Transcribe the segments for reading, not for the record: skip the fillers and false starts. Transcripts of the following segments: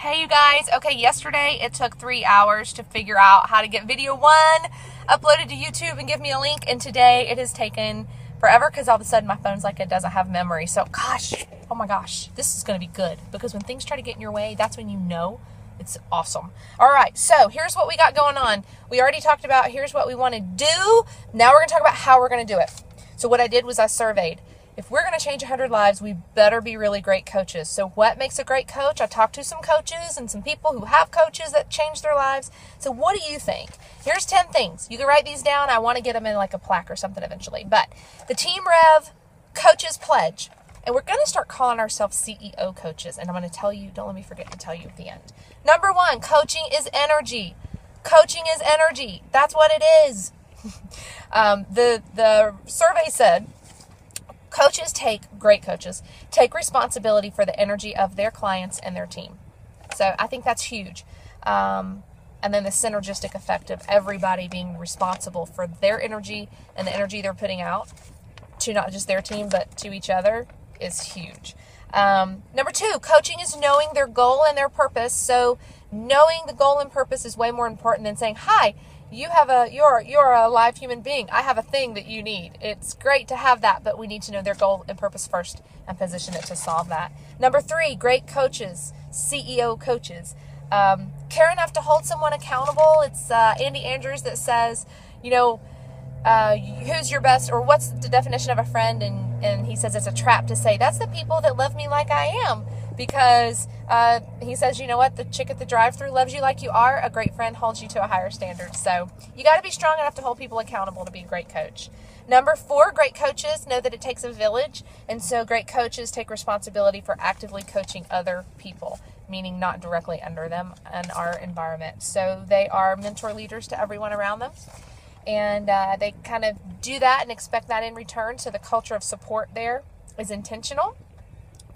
Hey you guys, okay, yesterday it took 3 hours to figure out how to get video 1 uploaded to YouTube and give me a link, and today it has taken forever because all of a sudden my phone's like it doesn't have memory. So gosh, oh my gosh, this is going to be good because when things try to get in your way, that's when you know it's awesome. Alright, so here's what we got going on. We already talked about here's what we want to do. Now we're going to talk about how we're going to do it. So what I did was I surveyed. If we're going to change 100 lives, we better be really great coaches. So what makes a great coach? I talked to some coaches and some people who have coaches that change their lives. So what do you think? Here's 10 things. You can write these down. I want to get them in like a plaque or something eventually. But the Team Rev Coaches Pledge. And we're going to start calling ourselves CEO coaches. And I'm going to tell you, don't let me forget to tell you at the end. Number 1, coaching is energy. Coaching is energy. That's what it is. The survey said, great coaches, take responsibility for the energy of their clients and their team. So I think that's huge. And then the synergistic effect of everybody being responsible for their energy and the energy they're putting out to not just their team, but to each other is huge. Number 2, coaching is knowing their goal and their purpose. So knowing the goal and purpose is way more important than saying, hi, you're a live human being. I have a thing that you need. It's great to have that, but we need to know their goal and purpose first and position it to solve that. Number 3, great coaches, CEO coaches, care enough to hold someone accountable. It's Andy Andrews that says, who's your best, or what's the definition of a friend? And he says it's a trap to say that's the people that love me like I am. Because he says, you know what, the chick at the drive-thru loves you like you are. A great friend holds you to a higher standard. So you got to be strong enough to hold people accountable to be a great coach. Number 4, great coaches know that it takes a village. And so great coaches take responsibility for actively coaching other people, meaning not directly under them in our environment. So they are mentor leaders to everyone around them. And they kind of do that and expect that in return. So the culture of support there is intentional.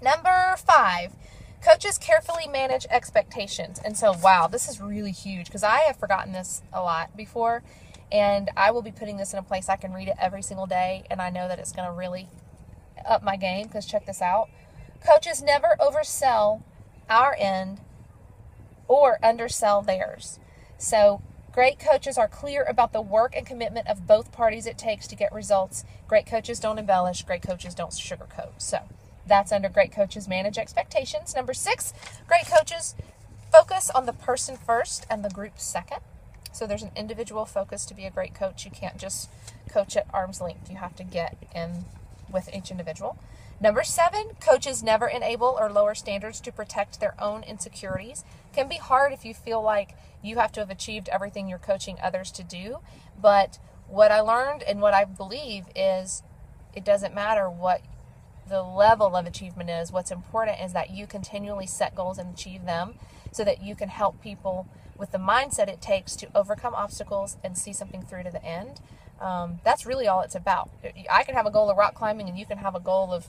Number 5, coaches carefully manage expectations. And so, wow, this is really huge because I have forgotten this a lot before, and I will be putting this in a place I can read it every single day, and I know that it's going to really up my game because check this out. Coaches never oversell our end or undersell theirs. So great coaches are clear about the work and commitment of both parties it takes to get results. Great coaches don't embellish. Great coaches don't sugarcoat. So that's under great coaches manage expectations. Number 6, great coaches focus on the person first and the group second. So there's an individual focus to be a great coach. You can't just coach at arm's length. You have to get in with each individual. Number 7, coaches never enable or lower standards to protect their own insecurities. It can be hard if you feel like you have to have achieved everything you're coaching others to do. But what I learned and what I believe is it doesn't matter what the level of achievement is. What's important is that you continually set goals and achieve them so that you can help people with the mindset it takes to overcome obstacles and see something through to the end. That's really all it's about. I can have a goal of rock climbing and you can have a goal of,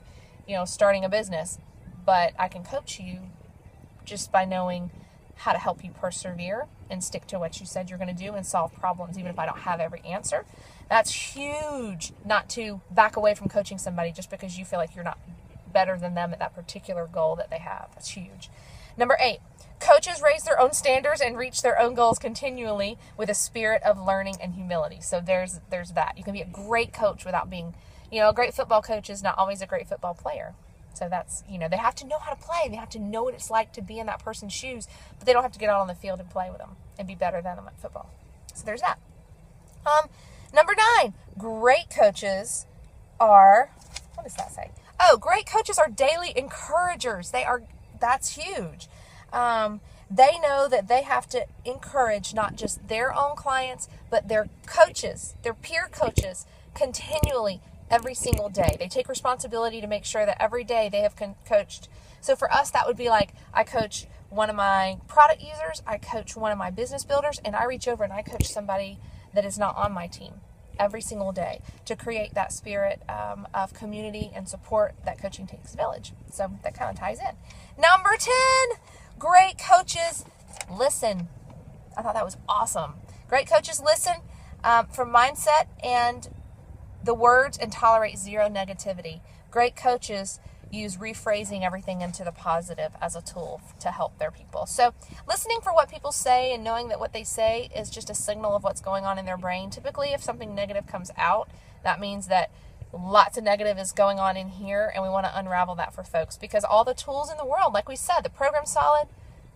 starting a business, but I can coach you just by knowing how to help you persevere and stick to what you said you're going to do and solve problems even if I don't have every answer. That's huge, not to back away from coaching somebody just because you feel like you're not better than them at that particular goal that they have. That's huge. Number 8, coaches raise their own standards and reach their own goals continually with a spirit of learning and humility. So there's that. You can be a great coach without being, a great football coach is not always a great football player. So that's, they have to know how to play. They have to know what it's like to be in that person's shoes, but they don't have to get out on the field and play with them and be better than them at football. So there's that. Number 9, great coaches are, what does that say? Oh, great coaches are daily encouragers. That's huge. They know that they have to encourage not just their own clients, but their coaches, their peer coaches, continually every single day. They take responsibility to make sure that every day they have coached. So for us, that would be like I coach one of my product users, I coach one of my business builders, and I reach over and I coach somebody that is not on my team every single day to create that spirit of community and support that coaching takes village. So that kind of ties in. Number 10, great coaches listen. I thought that was awesome. Great coaches listen from mindset and the words and tolerate zero negativity. Great coaches use rephrasing everything into the positive as a tool to help their people. So listening for what people say and knowing that what they say is just a signal of what's going on in their brain. Typically, if something negative comes out, that means that lots of negative is going on in here, and we want to unravel that for folks, because all the tools in the world, like we said, the program's solid,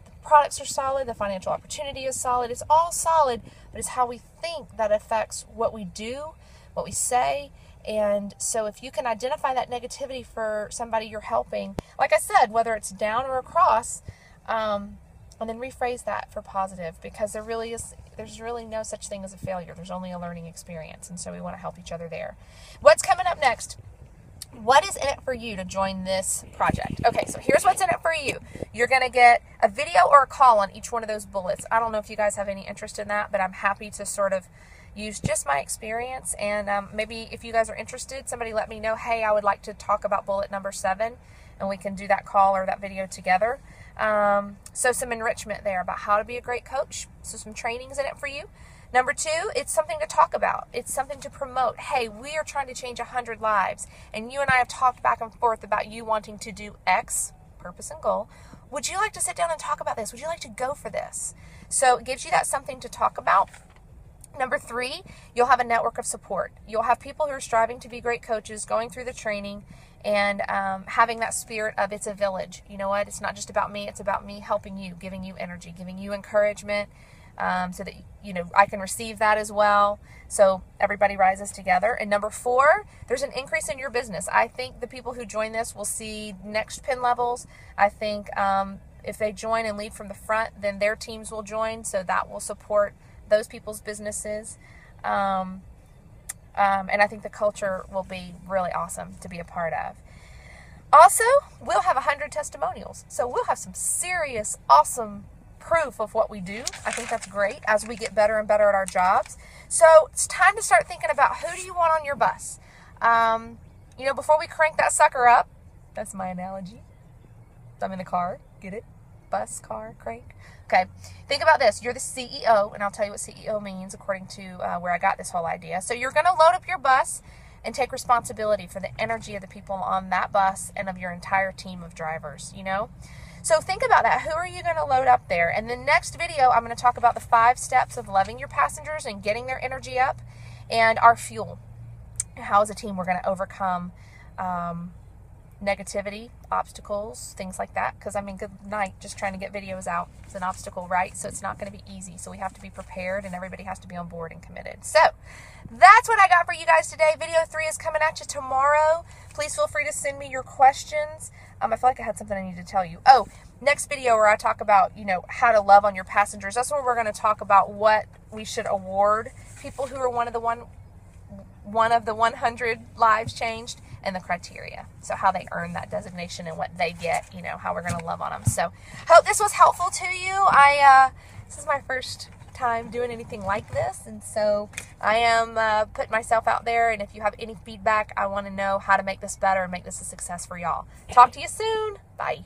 the products are solid, the financial opportunity is solid, it's all solid, but it's how we think that affects what we do, what we say. And so if you can identify that negativity for somebody you're helping, like I said, whether it's down or across, and then rephrase that for positive, because there's really no such thing as a failure. There's only a learning experience. And so we want to help each other there. What's coming up next? What is in it for you to join this project? Okay, so here's what's in it for you. You're going to get a video or a call on each one of those bullets. I don't know if you guys have any interest in that, but I'm happy to sort of use just my experience. And maybe if you guys are interested, somebody let me know, hey, I would like to talk about bullet number 7, and we can do that call or that video together. So some enrichment there about how to be a great coach. So some trainings in it for you. Number 2, it's something to talk about. It's something to promote. Hey, we are trying to change 100 lives, and you and I have talked back and forth about you wanting to do X, purpose and goal. Would you like to sit down and talk about this? Would you like to go for this? So it gives you that something to talk about. Number 3, you'll have a network of support. You'll have people who are striving to be great coaches, going through the training, and having that spirit of it's a village. You know what? It's not just about me. It's about me helping you, giving you energy, giving you encouragement, so that, you know, I can receive that as well. So everybody rises together. And number 4, there's an increase in your business. I think the people who join this will see next pin levels. I think if they join and lead from the front, then their teams will join. So that will support those people's businesses. And I think the culture will be really awesome to be a part of. Also, we'll have 100 testimonials. So we'll have some serious, awesome proof of what we do. I think that's great as we get better and better at our jobs. So it's time to start thinking about, who do you want on your bus? You know, before we crank that sucker up, that's my analogy. I'm in the car, get it? Bus, car, crank. Okay, think about this. You're the CEO, and I'll tell you what CEO means according to where I got this whole idea. So you're going to load up your bus and take responsibility for the energy of the people on that bus and of your entire team of drivers, you know? So think about that. Who are you going to load up there? And the next video, I'm going to talk about the 5 steps of loving your passengers and getting their energy up, and our fuel. How as a team we're going to overcome negativity, obstacles, things like that. Because, I mean, good night, just trying to get videos out is an obstacle, right? So it's not going to be easy. So we have to be prepared, and everybody has to be on board and committed. So that's what I got for you guys today. Video 3 is coming at you tomorrow. Please feel free to send me your questions. I feel like I had something I need to tell you. Oh, next video where I talk about, you know, how to love on your passengers. That's where we're going to talk about what we should award people who are one of the 100 lives changed, and the criteria. So how they earn that designation and what they get, you know, how we're going to love on them. So hope this was helpful to you. This is my first time doing anything like this, and so I am putting myself out there, and if you have any feedback, I want to know how to make this better and make this a success for y'all. Talk to you soon. Bye.